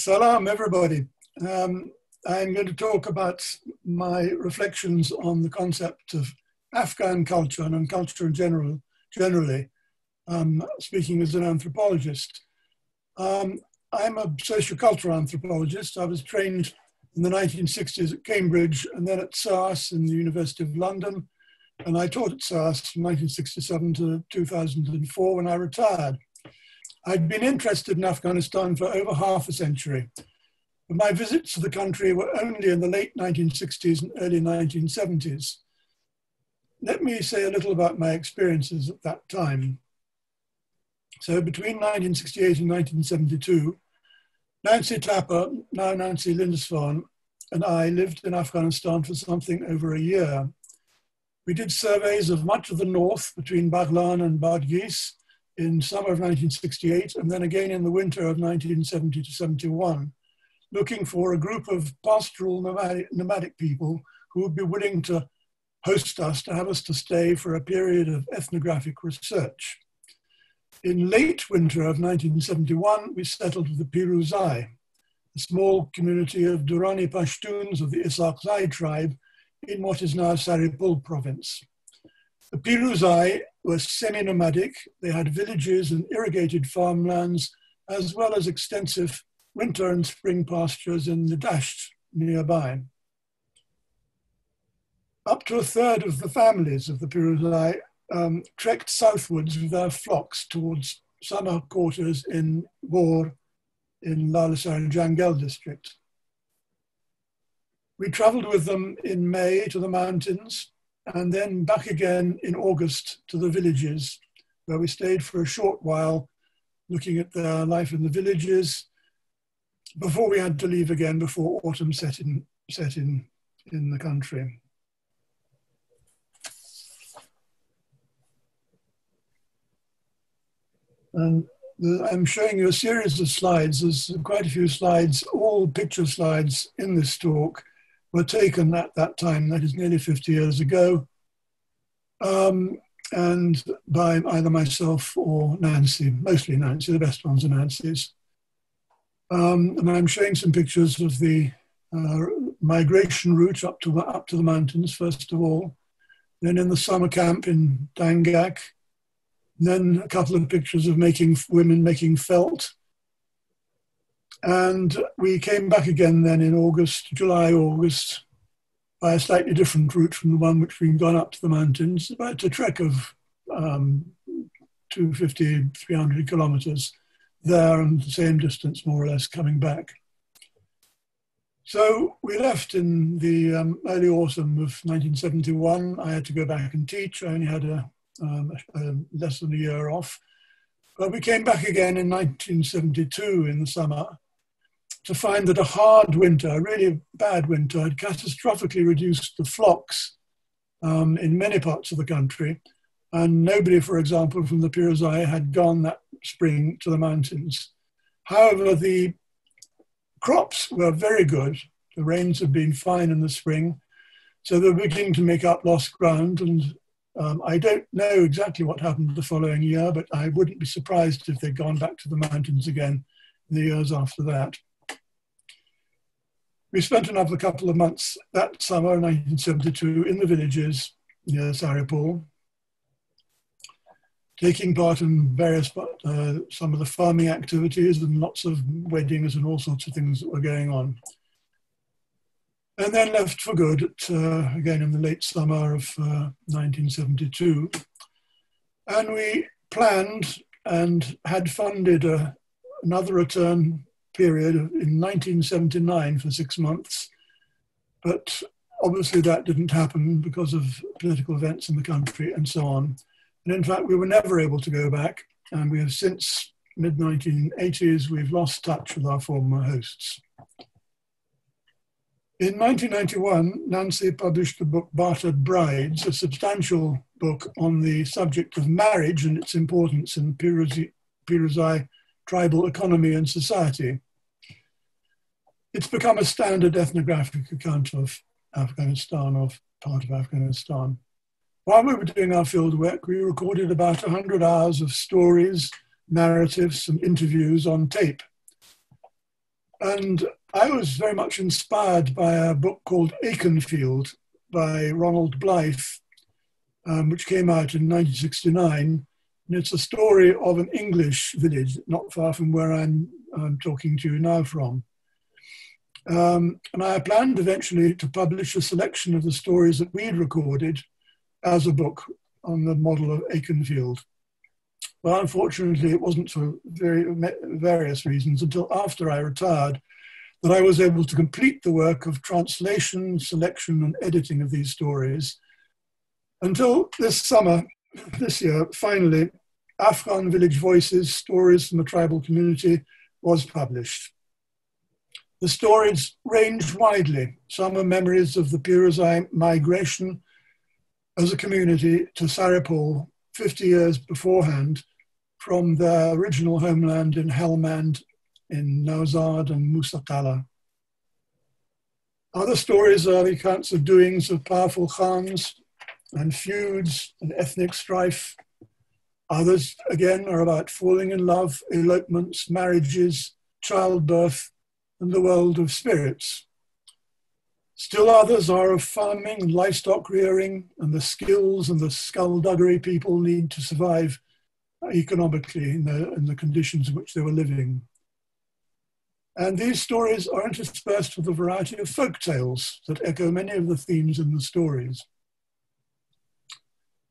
Salam, everybody. I'm going to talk about my reflections on the concept of Afghan culture and culture in generally, speaking as an anthropologist. I'm a sociocultural anthropologist. I was trained in the 1960s at Cambridge and then at SARS in the University of London. And I taught at SARS from 1967 to 2004 when I retired. I'd been interested in Afghanistan for over half a century, but my visits to the country were only in the late 1960s and early 1970s. Let me say a little about my experiences at that time. So between 1968 and 1972, Nancy Tapper, now Nancy Lindisfarne, and I lived in Afghanistan for something over a year. We did surveys of much of the north between Baghlan and Badghis in summer of 1968, and then again in the winter of 1970 to 71, looking for a group of pastoral nomadic people who would be willing to host us, to have us to stay for a period of ethnographic research. In late winter of 1971, we settled with the Piruzai, a small community of Durrani Pashtuns of the Issaaqzai tribe in what is now Saripul province. The Piruzai were semi-nomadic. They had villages and irrigated farmlands, as well as extensive winter and spring pastures in the dasht nearby. Up to a third of the families of the Piruzai trekked southwards with their flocks towards summer quarters in Bor in Lalasar Jangel district. We traveled with them in May to the mountains and then back again in August to the villages, where we stayed for a short while looking at their life in the villages before we had to leave again before autumn set in the country. And I'm showing you a series of slides. There's quite a few slides, all picture slides in this talk were taken at that time, that is nearly 50 years ago, and by either myself or Nancy, mostly Nancy, the best ones are Nancy's. And I'm showing some pictures of the migration route up to the mountains, first of all, then in the summer camp in Dangak, then a couple of pictures of women making felt. And we came back again then in July, August, by a slightly different route from the one which we'd gone up to the mountains, about a trek of 250, 300 kilometers there and the same distance more or less coming back. So we left in the early autumn of 1971. I had to go back and teach. I only had less than a year off. But we came back again in 1972 in the summer to find that a hard winter, a really bad winter, had catastrophically reduced the flocks in many parts of the country. And nobody, for example, from the Piruzai had gone that spring to the mountains. However, the crops were very good. The rains had been fine in the spring, so they were beginning to make up lost ground. And I don't know exactly what happened the following year, but I wouldn't be surprised if they'd gone back to the mountains again in the years after that. We spent another couple of months that summer, 1972, in the villages near Saripul, taking part in various, some of the farming activities and lots of weddings and all sorts of things that were going on. And then left for good, again in the late summer of 1972. And we planned and had funded another return period in 1979 for 6 months. But obviously that didn't happen because of political events in the country and so on. And in fact, we were never able to go back. And we have since mid-1980s, we've lost touch with our former hosts. In 1991, Nancy published the book Bartered Brides, a substantial book on the subject of marriage and its importance in Piruzai tribal economy and society. It's become a standard ethnographic account of Afghanistan, of part of Afghanistan. While we were doing our field work, we recorded about 100 hours of stories, narratives, and interviews on tape. And I was very much inspired by a book called Aikenfield by Ronald Blythe, which came out in 1969. And it's a story of an English village not far from where I'm talking to you now from. And I planned eventually to publish a selection of the stories that we'd recorded as a book on the model of Aikenfield. But unfortunately, it wasn't for various reasons until after I retired that I was able to complete the work of translation, selection, and editing of these stories. Until this summer, this year, finally, Afghan Village Voices, Stories from the Tribal Community was published. The stories range widely. Some are memories of the Pirazai migration as a community to Saripol 50 years beforehand from their original homeland in Helmand, in Nowzad and Musaqala. Other stories are the accounts of doings of powerful khans and feuds and ethnic strife. Others, again, are about falling in love, elopements, marriages, childbirth, and the world of spirits. Still others are of farming and livestock rearing and the skills and the skullduggery people need to survive economically in the conditions in which they were living. And these stories are interspersed with a variety of folk tales that echo many of the themes in the stories.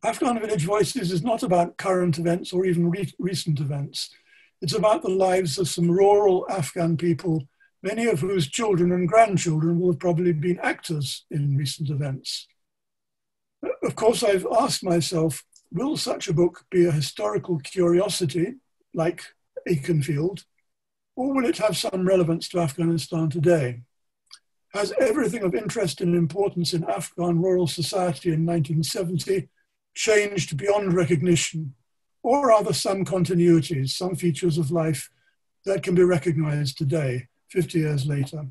Afghan Village Voices is not about current events or even recent events. It's about the lives of some rural Afghan people, many of whose children and grandchildren will have probably been actors in recent events. Of course, I've asked myself, will such a book be a historical curiosity, like Aikenfield, or will it have some relevance to Afghanistan today? Has everything of interest and importance in Afghan rural society in 1970 changed beyond recognition? Or are there some continuities, some features of life that can be recognized today, 50 years later?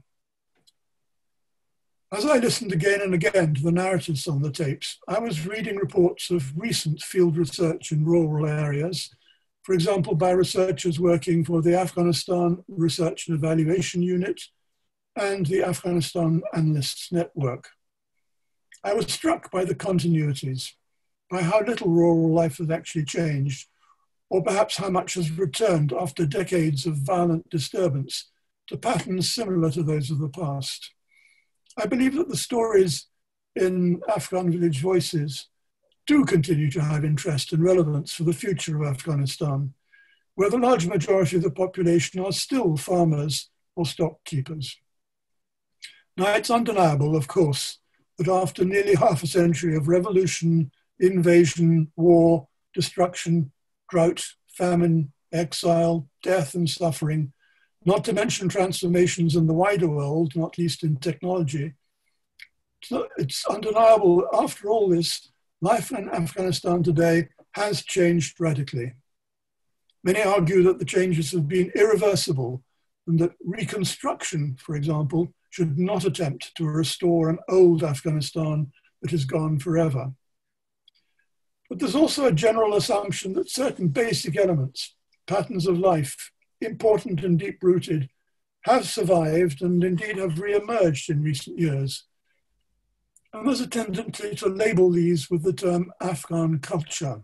As I listened again and again to the narratives on the tapes, I was reading reports of recent field research in rural areas, for example, by researchers working for the Afghanistan Research and Evaluation Unit and the Afghanistan Analysts Network. I was struck by the continuities, by how little rural life has actually changed, or perhaps how much has returned after decades of violent disturbance to patterns similar to those of the past. I believe that the stories in Afghan Village Voices do continue to have interest and relevance for the future of Afghanistan, where the large majority of the population are still farmers or stock keepers. Now, it's undeniable, of course, that after nearly half a century of revolution, invasion, war, destruction, drought, famine, exile, death, and suffering, not to mention transformations in the wider world, not least in technology, so it's undeniable, after all this, life in Afghanistan today has changed radically. Many argue that the changes have been irreversible and that reconstruction, for example, should not attempt to restore an old Afghanistan that is gone forever. But there's also a general assumption that certain basic elements, patterns of life, important and deep-rooted, have survived and indeed have re-emerged in recent years. And there's a tendency to label these with the term Afghan culture.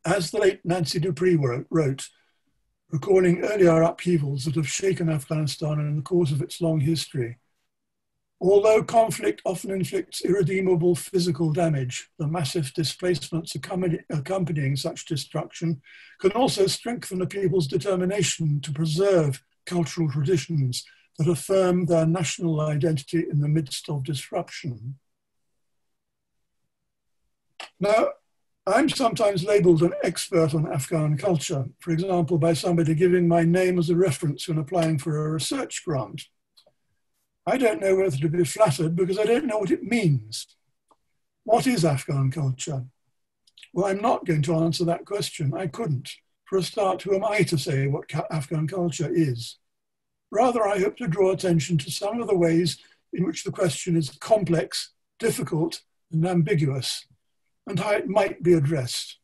As the late Nancy Dupree wrote, recalling earlier upheavals that have shaken Afghanistan in the course of its long history, although conflict often inflicts irredeemable physical damage, the massive displacements accompanying such destruction can also strengthen a people's determination to preserve cultural traditions that affirm their national identity in the midst of disruption. Now, I'm sometimes labeled an expert on Afghan culture, for example, by somebody giving my name as a reference when applying for a research grant. I don't know whether to be flattered because I don't know what it means. What is Afghan culture? Well, I'm not going to answer that question. I couldn't. For a start, who am I to say what Afghan culture is? Rather, I hope to draw attention to some of the ways in which the question is complex, difficult, and ambiguous, and how it might be addressed.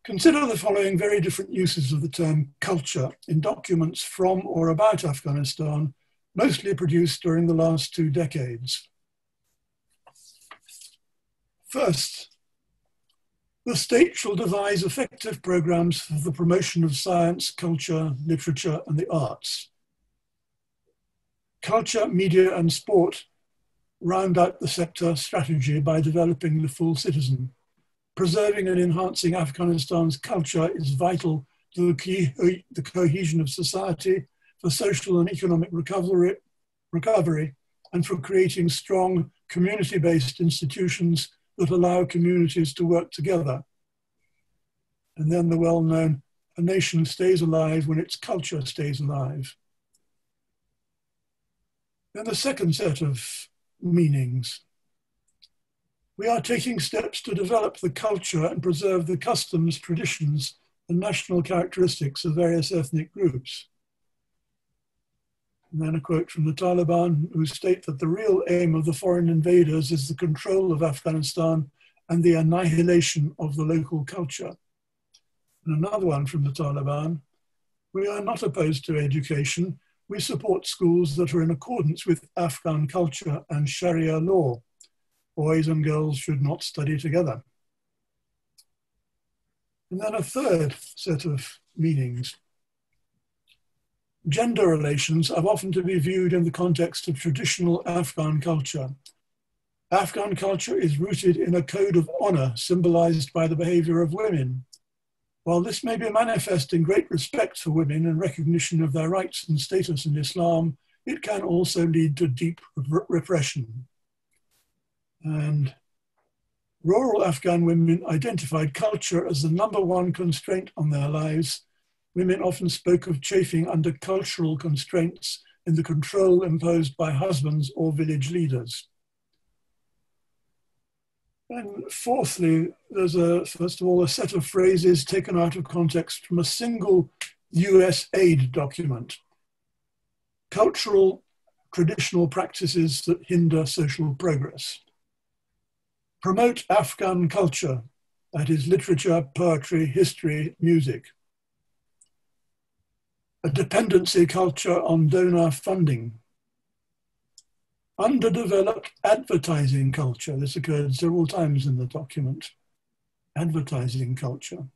Consider the following very different uses of the term culture in documents from or about Afghanistan, mostly produced during the last 2 decades. First, the state shall devise effective programs for the promotion of science, culture, literature, and the arts. Culture, media, and sport round out the sector strategy by developing the full citizen. Preserving and enhancing Afghanistan's culture is vital to the cohesion of society, for social and economic recovery, and for creating strong community-based institutions that allow communities to work together. And then the well-known, a nation stays alive when its culture stays alive. Then the second set of meanings. We are taking steps to develop the culture and preserve the customs, traditions, and national characteristics of various ethnic groups. And then a quote from the Taliban, who state that the real aim of the foreign invaders is the control of Afghanistan and the annihilation of the local culture. And another one from the Taliban, we are not opposed to education. We support schools that are in accordance with Afghan culture and Sharia law. Boys and girls should not study together. And then a third set of meanings. Gender relations have often to be viewed in the context of traditional Afghan culture. Afghan culture is rooted in a code of honor symbolized by the behavior of women. While this may be manifest in great respect for women and recognition of their rights and status in Islam, it can also lead to deep repression. And rural Afghan women identified culture as the #1 constraint on their lives. Women often spoke of chafing under cultural constraints in the control imposed by husbands or village leaders. And fourthly, there's first of all, a set of phrases taken out of context from a single US aid document. Cultural, traditional practices that hinder social progress. Promote Afghan culture, that is literature, poetry, history, music. A dependency culture on donor funding. Underdeveloped advertising culture. This occurred several times in the document. Advertising culture.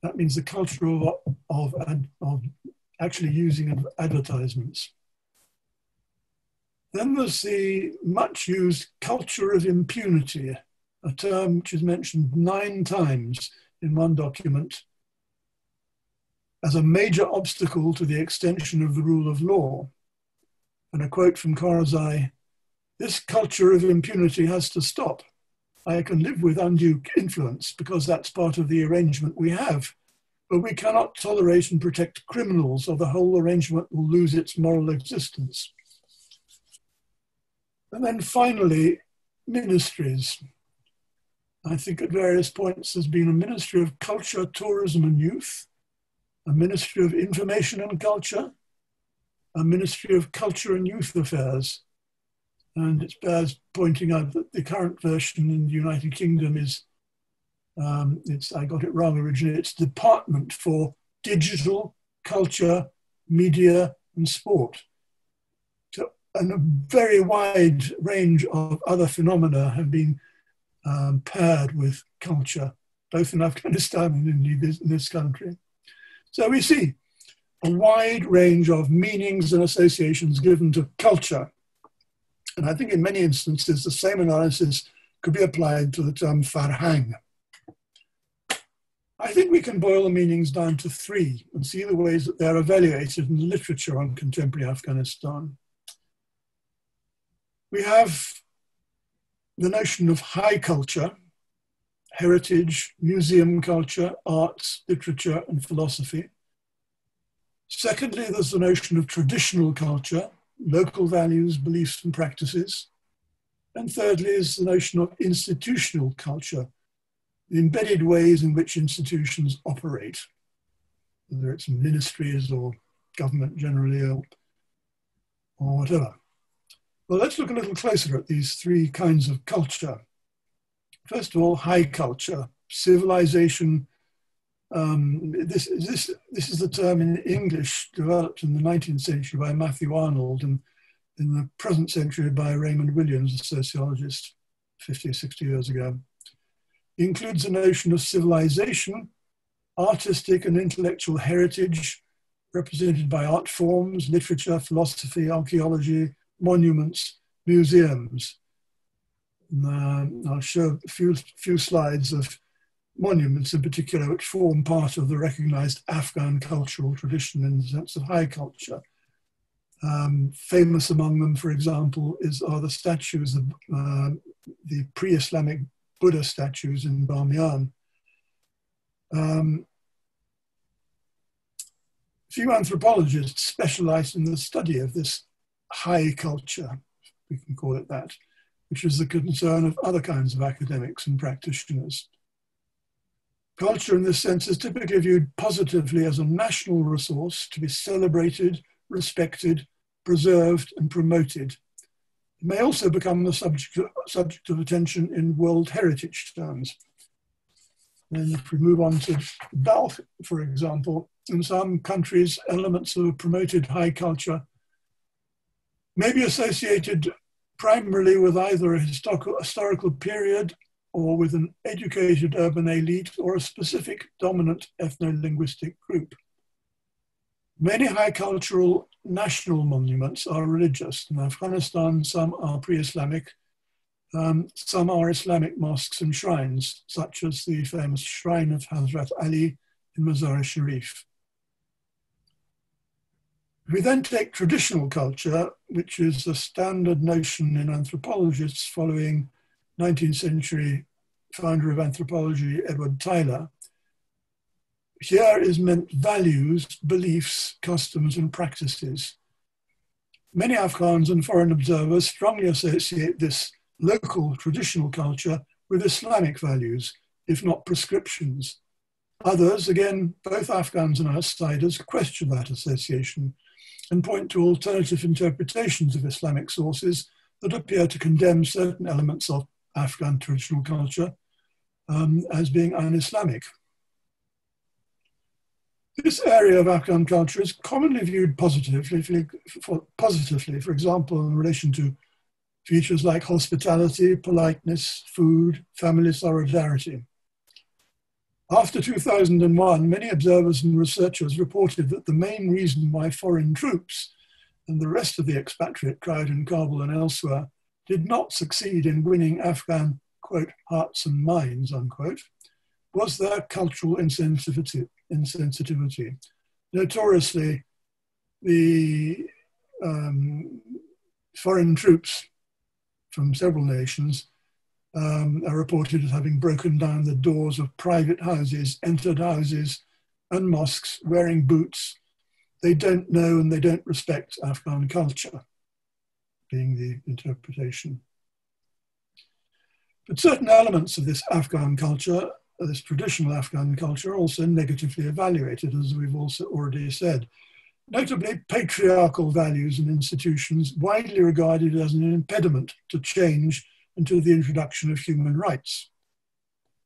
That means the culture of actually using advertisements. Then there's the much used culture of impunity, a term which is mentioned 9 times in one document as a major obstacle to the extension of the rule of law. And a quote from Karzai, "This culture of impunity has to stop. I can live with undue influence because that's part of the arrangement we have, but we cannot tolerate and protect criminals or the whole arrangement will lose its moral existence." And then finally, ministries. I think at various points there's been a Ministry of Culture, Tourism and Youth, a Ministry of Information and Culture, a Ministry of Culture and Youth Affairs. And it bears pointing out that the current version in the United Kingdom is, I got it wrong originally, it's Department for Digital, Culture, Media and Sport. And a very wide range of other phenomena have been paired with culture, both in Afghanistan and indeed in this country. So we see a wide range of meanings and associations given to culture. And I think in many instances, the same analysis could be applied to the term farhang. I think we can boil the meanings down to 3 and see the ways that they're evaluated in the literature on contemporary Afghanistan. We have the notion of high culture, heritage, museum culture, arts, literature, and philosophy. Secondly, there's the notion of traditional culture, local values, beliefs, and practices. And thirdly is the notion of institutional culture, the embedded ways in which institutions operate, whether it's ministries or government generally or whatever. Well, let's look a little closer at these 3 kinds of culture. First of all, high culture, civilization. This is the term in English developed in the 19th century by Matthew Arnold and in the present century by Raymond Williams, a sociologist, 50 or 60 years ago. It includes the notion of civilization, artistic and intellectual heritage, represented by art forms, literature, philosophy, archaeology, monuments, museums. I'll show a few slides of monuments in particular, which form part of the recognized Afghan cultural tradition in the sense of high culture. Famous among them, for example, are the statues of the pre-Islamic Buddha statues in Bamiyan. Few anthropologists specialize in the study of this high culture, we can call it that, which is the concern of other kinds of academics and practitioners. Culture in this sense is typically viewed positively as a national resource to be celebrated, respected, preserved and promoted. It may also become the subject of attention in World Heritage terms. And if we move on to Balkh, for example, in some countries, elements of a promoted high culture may be associated primarily with either a historical period or with an educated urban elite or a specific dominant ethno-linguistic group. Many high cultural national monuments are religious. In Afghanistan, some are pre-Islamic, some are Islamic mosques and shrines, such as the famous shrine of Hazrat Ali in Mazar-e-Sharif. We then take traditional culture, which is a standard notion in anthropologists following 19th century founder of anthropology, Edward Tyler. Here is meant values, beliefs, customs, and practices. Many Afghans and foreign observers strongly associate this local traditional culture with Islamic values, if not prescriptions. Others, again, both Afghans and outsiders, question that association and point to alternative interpretations of Islamic sources that appear to condemn certain elements of Afghan traditional culture as being un-Islamic. This area of Afghan culture is commonly viewed positively, for example, in relation to features like hospitality, politeness, food, family solidarity. After 2001, many observers and researchers reported that the main reason why foreign troops and the rest of the expatriate crowd in Kabul and elsewhere did not succeed in winning Afghan, quote, hearts and minds, unquote, was their cultural insensitivity. Notoriously, the foreign troops from several nations are reported as having broken down the doors of private houses, entered houses and mosques wearing boots. They don't know and they don't respect Afghan culture, being the interpretation. But certain elements of this Afghan culture, this traditional Afghan culture, are also negatively evaluated, as we've also already said. Notably, patriarchal values and institutions widely regarded as an impediment to change and to the introduction of human rights.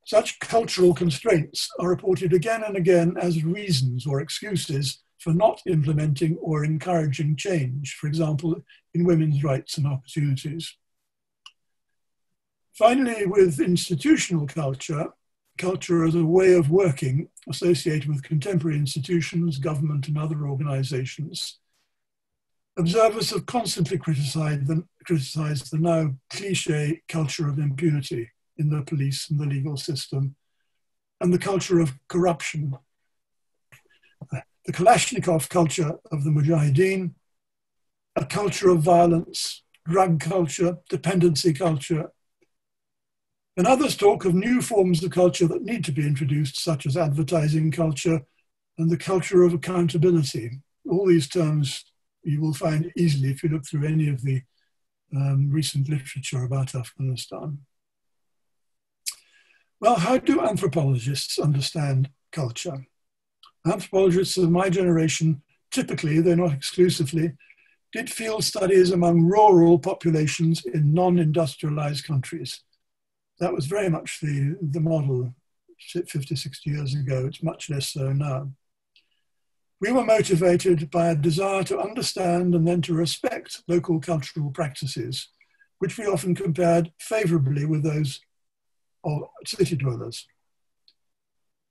Such cultural constraints are reported again and again as reasons or excuses for not implementing or encouraging change, for example, in women's rights and opportunities. Finally, with institutional culture, culture as a way of working associated with contemporary institutions, government, and other organizations, observers have constantly criticized the now cliche culture of impunity in the police and the legal system, and the culture of corruption, the Kalashnikov culture of the Mujahideen, a culture of violence, drug culture, dependency culture, and others talk of new forms of culture that need to be introduced, such as advertising culture and the culture of accountability. All these terms you will find easily if you look through any of the recent literature about Afghanistan. Well, how do anthropologists understand culture? Anthropologists of my generation, typically, though not exclusively, did field studies among rural populations in non-industrialized countries. That was very much the model 50, 60 years ago. It's much less so now. We were motivated by a desire to understand and then to respect local cultural practices, which we often compared favorably with those of city dwellers,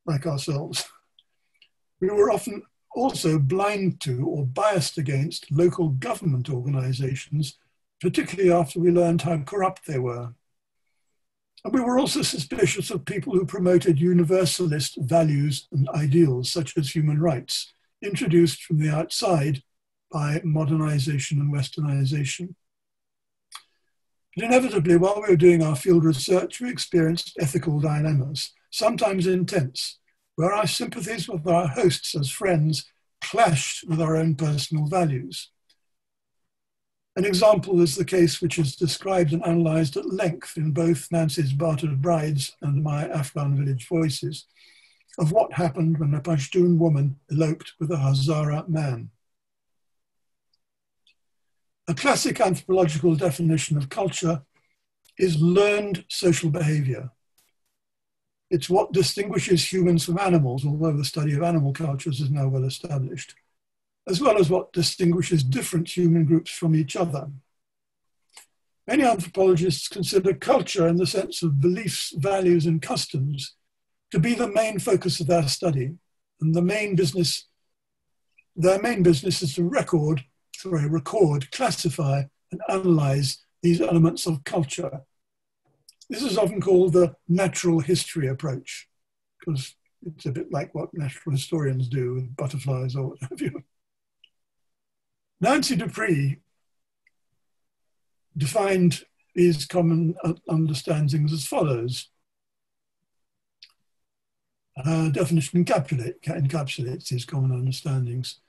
like ourselves. We were often also blind to or biased against local government organizations, particularly after we learned how corrupt they were. And we were also suspicious of people who promoted universalist values and ideals, such as human rights, introduced from the outside by modernization and westernization. But inevitably, while we were doing our field research, we experienced ethical dilemmas, sometimes intense, where our sympathies with our hosts as friends clashed with our own personal values. An example is the case which is described and analysed at length in both Nancy's Bartered Brides and my Afghan Village Voices, of what happened when a Pashtun woman eloped with a Hazara man. A classic anthropological definition of culture is learned social behaviour. It's what distinguishes humans from animals, although the study of animal cultures is now well established, as well as what distinguishes different human groups from each other. Many anthropologists consider culture in the sense of beliefs, values, and customs to be the main focus of their study, and their main business is to record, classify, and analyze these elements of culture. This is often called the natural history approach, because it's a bit like what natural historians do with butterflies or what have you. Nancy Dupree defined these common understandings as follows. Her definition encapsulates these common understandings.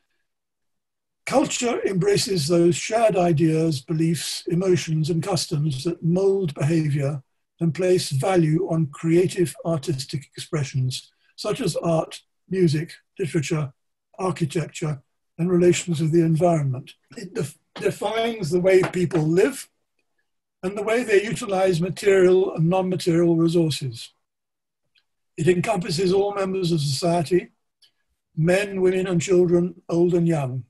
Culture embraces those shared ideas, beliefs, emotions, and customs that mold behavior and place value on creative artistic expressions, such as art, music, literature, architecture, and relations with the environment. It defines the way people live and the way they utilize material and non-material resources. It encompasses all members of society, men, women, and children, old and young.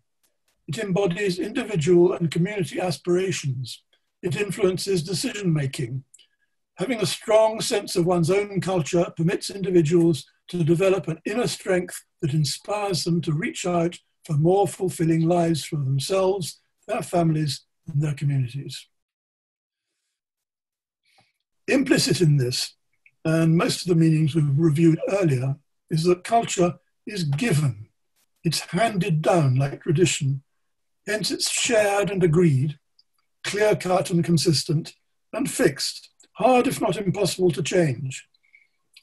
It embodies individual and community aspirations. It influences decision-making. Having a strong sense of one's own culture permits individuals to develop an inner strength that inspires them to reach out for more fulfilling lives for themselves, their families, and their communities. Implicit in this, and most of the meanings we've reviewed earlier, is that culture is given. It's handed down like tradition. Hence it's shared and agreed, clear-cut and consistent, and fixed, hard if not impossible to change.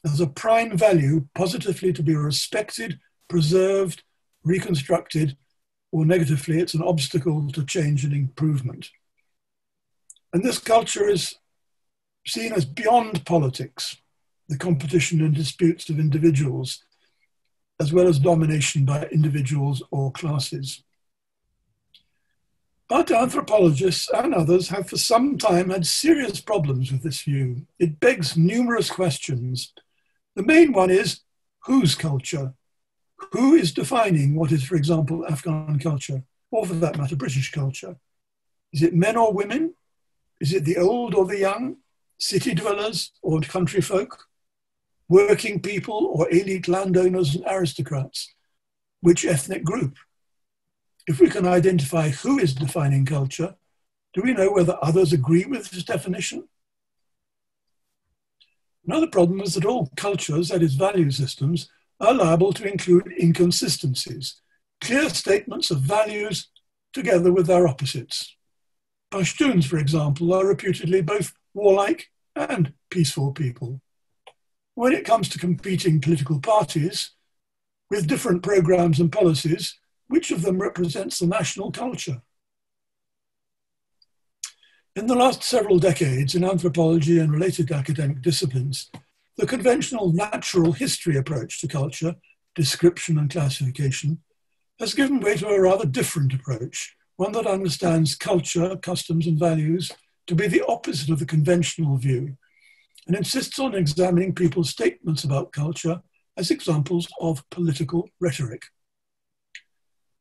As a prime value positively to be respected, preserved, reconstructed, or negatively, it's an obstacle to change and improvement. And this culture is seen as beyond politics, the competition and disputes of individuals, as well as domination by individuals or classes. But anthropologists and others have for some time had serious problems with this view. It begs numerous questions. The main one is, whose culture? Who is defining what is, for example, Afghan culture, or for that matter, British culture? Is it men or women? Is it the old or the young? City dwellers or country folk? Working people or elite landowners and aristocrats? Which ethnic group? If we can identify who is defining culture, do we know whether others agree with this definition? Another problem is that all cultures, that is value systems, are liable to include inconsistencies, clear statements of values together with their opposites. Pashtuns, for example, are reputedly both warlike and peaceful people. When it comes to competing political parties with different programs and policies, which of them represents the national culture? In the last several decades in anthropology and related academic disciplines, the conventional natural history approach to culture, description and classification, has given way to a rather different approach, one that understands culture, customs and values to be the opposite of the conventional view, and insists on examining people's statements about culture as examples of political rhetoric.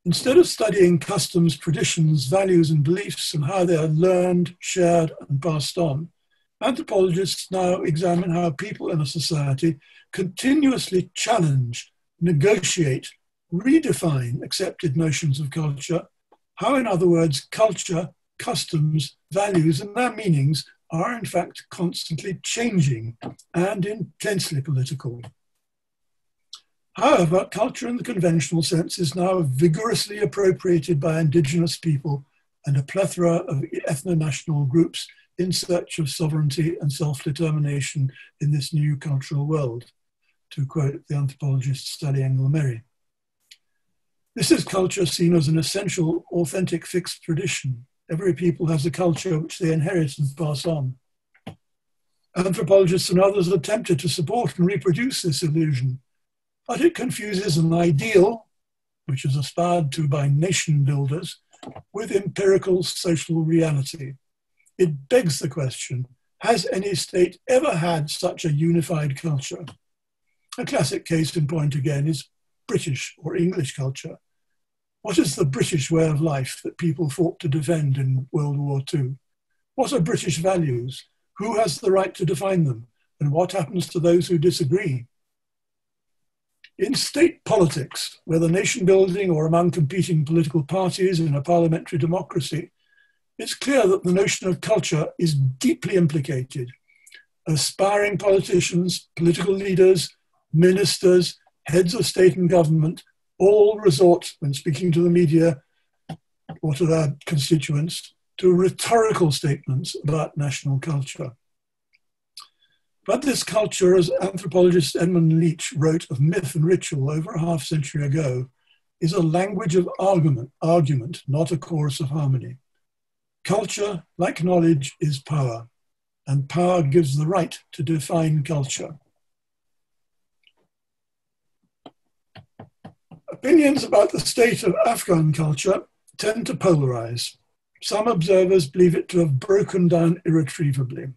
Instead of studying customs, traditions, values, and beliefs and how they are learned, shared, and passed on, anthropologists now examine how people in a society continuously challenge, negotiate, redefine accepted notions of culture, how, in other words, culture, customs, values, and their meanings are in fact constantly changing and intensely political. However, culture in the conventional sense is now vigorously appropriated by indigenous people and a plethora of ethno-national groups in search of sovereignty and self-determination in this new cultural world, to quote the anthropologist Sally Engel-Merry. This is culture seen as an essential, authentic, fixed tradition. Every people has a culture which they inherit and pass on. Anthropologists and others have attempted to support and reproduce this illusion, but it confuses an ideal, which is aspired to by nation builders, with empirical social reality. It begs the question, has any state ever had such a unified culture? A classic case in point again is British or English culture. What is the British way of life that people fought to defend in World War II? What are British values? Who has the right to define them? And what happens to those who disagree? In state politics, whether nation building or among competing political parties in a parliamentary democracy, it's clear that the notion of culture is deeply implicated. Aspiring politicians, political leaders, ministers, heads of state and government all resort, when speaking to the media or to their constituents, to rhetorical statements about national culture. But this culture, as anthropologist Edmund Leach wrote of myth and ritual over a half-century ago, is a language of argument, not a chorus of harmony. Culture, like knowledge, is power, and power gives the right to define culture. Opinions about the state of Afghan culture tend to polarize. Some observers believe it to have broken down irretrievably.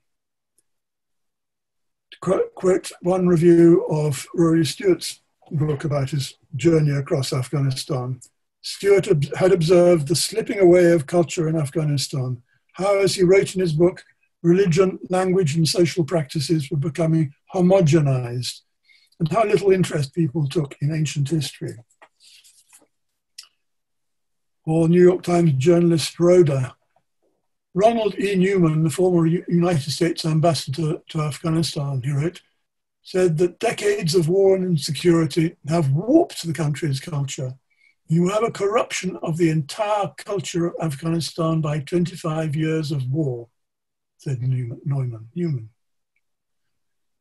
To quote one review of Rory Stewart's book about his journey across Afghanistan, Stewart had observed the slipping away of culture in Afghanistan, how, as he wrote in his book, religion, language, and social practices were becoming homogenized, and how little interest people took in ancient history. Or New York Times journalist Rhoda, Ronald E. Newman, the former United States ambassador to Afghanistan, he wrote, said that decades of war and insecurity have warped the country's culture. You have a corruption of the entire culture of Afghanistan by 25 years of war, said Newman.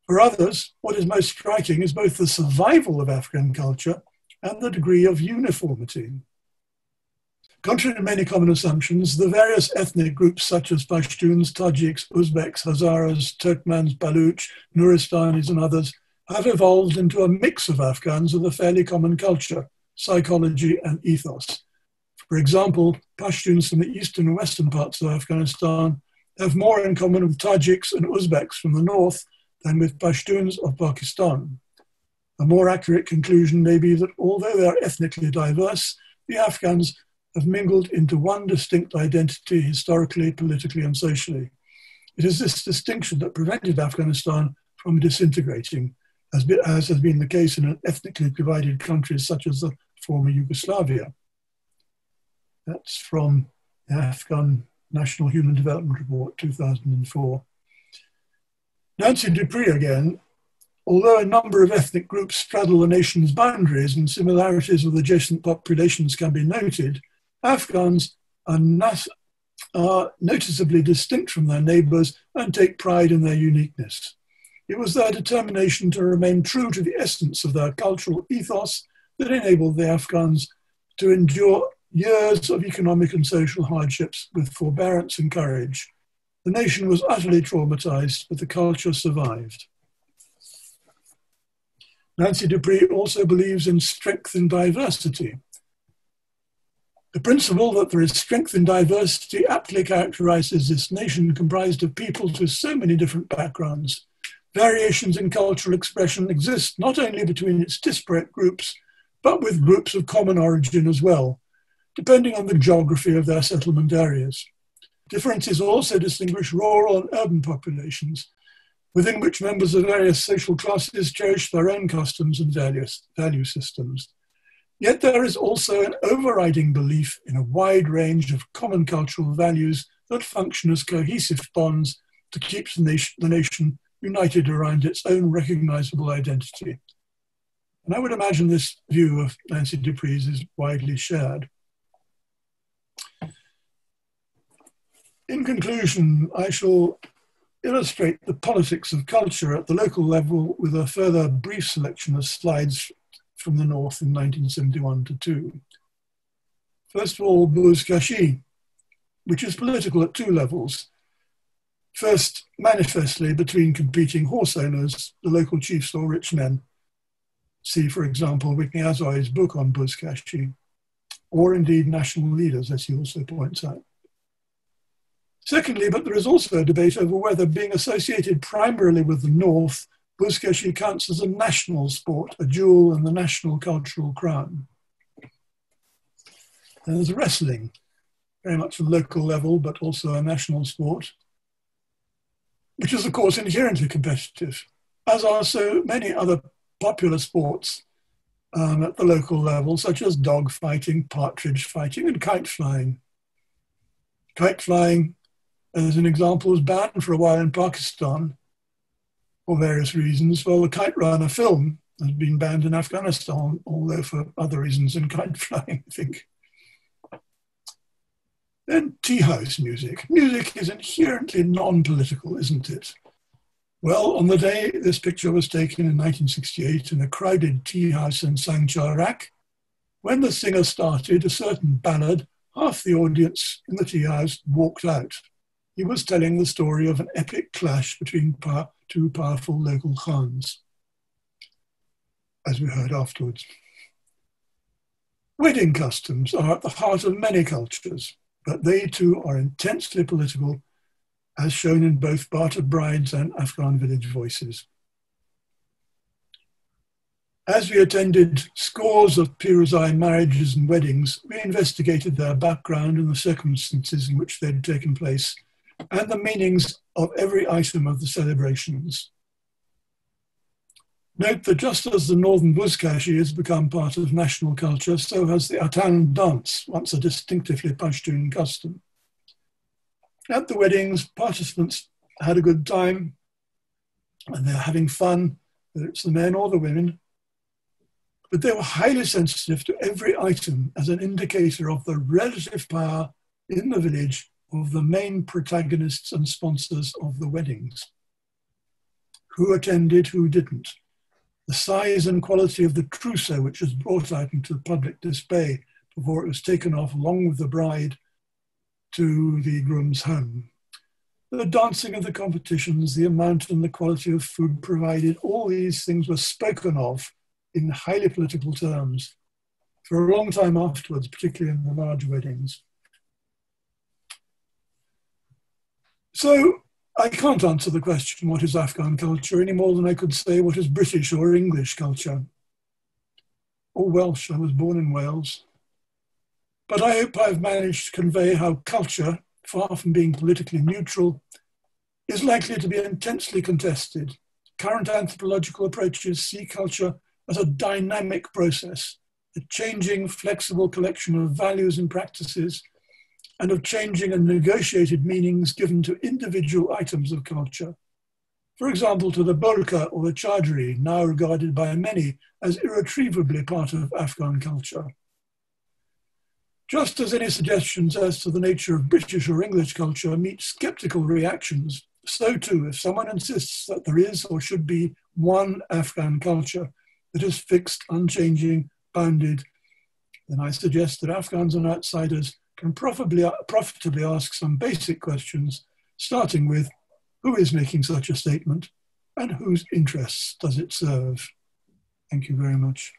For others, what is most striking is both the survival of Afghan culture and the degree of uniformity. Contrary to many common assumptions, the various ethnic groups such as Pashtuns, Tajiks, Uzbeks, Hazaras, Turkmens, Baluch, Nuristanis and others have evolved into a mix of Afghans with a fairly common culture, psychology and ethos. For example, Pashtuns from the eastern and western parts of Afghanistan have more in common with Tajiks and Uzbeks from the north than with Pashtuns of Pakistan. A more accurate conclusion may be that although they are ethnically diverse, the Afghans have mingled into one distinct identity historically, politically, and socially. It is this distinction that prevented Afghanistan from disintegrating, as has been the case in ethnically divided countries such as the former Yugoslavia. That's from the Afghan National Human Development Report, 2004. Nancy Dupree again, although a number of ethnic groups straddle the nation's boundaries and similarities with adjacent populations can be noted, Afghans are noticeably distinct from their neighbours and take pride in their uniqueness. It was their determination to remain true to the essence of their cultural ethos that enabled the Afghans to endure years of economic and social hardships with forbearance and courage. The nation was utterly traumatized, but the culture survived. Nancy Dupree also believes in strength in diversity. The principle that there is strength in diversity aptly characterizes this nation comprised of peoples with so many different backgrounds. Variations in cultural expression exist not only between its disparate groups, but with groups of common origin as well, depending on the geography of their settlement areas. Differences also distinguish rural and urban populations, within which members of various social classes cherish their own customs and value systems. Yet there is also an overriding belief in a wide range of common cultural values that function as cohesive bonds to keep the nation united around its own recognizable identity. And I would imagine this view of Nancy Dupree's is widely shared. In conclusion, I shall illustrate the politics of culture at the local level with a further brief selection of slides from the North in 1971 to 2. First of all, bouzkashi, which is political at 2 levels. First, manifestly between competing horse owners, the local chiefs or rich men. See, for example, Whitney Azoy's book on bouzkashi, or indeed national leaders, as he also points out. Secondly, but there is also a debate over whether, being associated primarily with the North, bouzkashi counts as a national sport, a jewel in the national cultural crown. And there's wrestling, very much a local level, but also a national sport, which is, of course, inherently competitive, as are so many other popular sports at the local level, such as dog fighting, partridge fighting, and kite flying. Kite flying, as an example, was banned for a while in Pakistan for various reasons, while the Kite Runner film has been banned in Afghanistan, although for other reasons than kite flying, I think. Then tea house music. Music is inherently non-political, isn't it? Well, on the day this picture was taken in 1968 in a crowded tea house in Sangcharak, when the singer started a certain ballad, half the audience in the tea house walked out. He was telling the story of an epic clash between 2 powerful local khans, as we heard afterwards. Wedding customs are at the heart of many cultures, but they too are intensely political, as shown in both Bartered Brides and Afghan Village Voices. As we attended scores of Piruzai marriages and weddings, we investigated their background and the circumstances in which they'd taken place, and the meanings of every item of the celebrations. Note that just as the northern bouzkashi has become part of national culture, so has the Atan dance, once a distinctively Pashtun custom. At the weddings, participants had a good time, and they're having fun, whether it's the men or the women, but they were highly sensitive to every item as an indicator of the relative power in the village of the main protagonists and sponsors of the weddings. Who attended, who didn't. The size and quality of the trousseau, which was brought out into the public display before it was taken off along with the bride to the groom's home. The dancing of the competitions, the amount and the quality of food provided, all these things were spoken of in highly political terms for a long time afterwards, particularly in the large weddings. So I can't answer the question, what is Afghan culture, any more than I could say what is British or English culture. Or Welsh, I was born in Wales. But I hope I've managed to convey how culture, far from being politically neutral, is likely to be intensely contested. Current anthropological approaches see culture as a dynamic process, a changing, flexible collection of values and practices, and of changing and negotiated meanings given to individual items of culture. For example, to the burqa or the chadri, now regarded by many as irretrievably part of Afghan culture. Just as any suggestions as to the nature of British or English culture meet skeptical reactions, so too, if someone insists that there is or should be one Afghan culture that is fixed, unchanging, bounded, then I suggest that Afghans and outsiders can profitably ask some basic questions, starting with who is making such a statement and whose interests does it serve? Thank you very much.